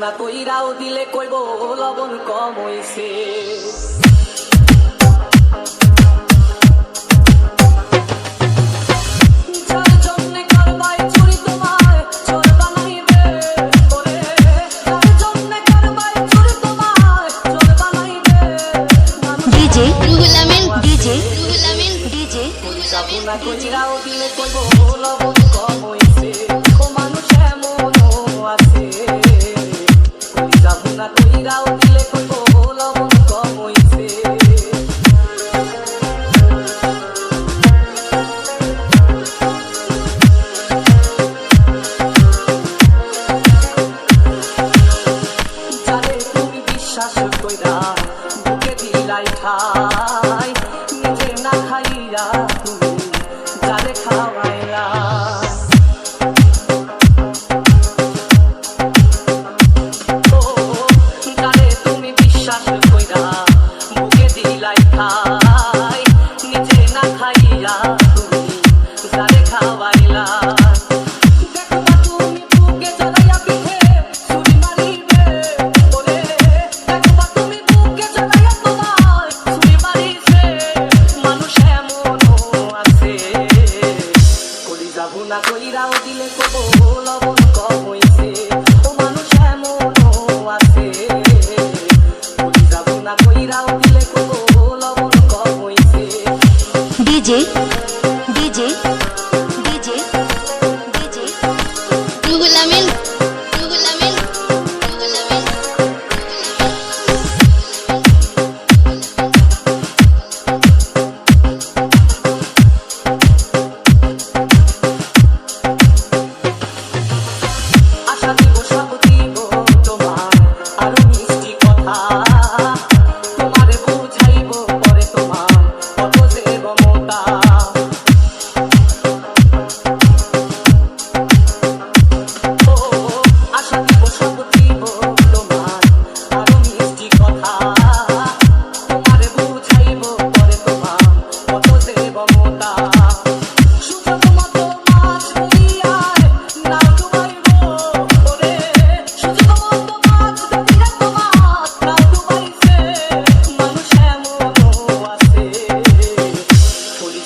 না কইরাও দিলে কইব লবণ কম হইছে। না কইরাও দিলে কইব লবণ কম হইছে। ও মানুষ এমনও আছে, যাবো না কইরাও দিলে কইব লবণ কম হইছে। যারে তুমি বিশ্বাস কইরা বুকে দিলাই ঠাই, নিজে না খাইয়া তুমি যারে খাওয়াইলা। যারে তুমি বিশ্বাস কইরা বুকে দিলাই ঠাই, নিজে না খাইয়া তুমি যারে খাওয়াইলা। যাবো না কইরাও দিলে কইব লবণ কম হইছে। ও মানুষ এমনও আছে, যাবো না কইরাও দিলে কইব লবণ কম হইছে। DJ DJ DJ DJ Ruhul Amin Ruhul Amin Ruhul Amin.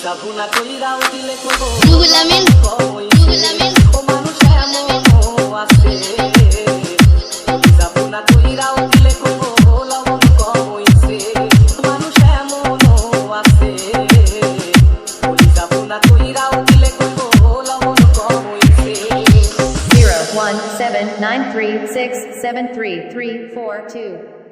যাবো না কইরাও দিলে কইব রুহুল আমিন রুহুল আমিন। ও মানুষ এমনও আছে, যাবো না কইরাও দিলে কইব লবণ কম হইছে। মানুষ এমনও আছে, যাবো না কইরাও দিলে কইব লবণ কম হইছে। 01793673342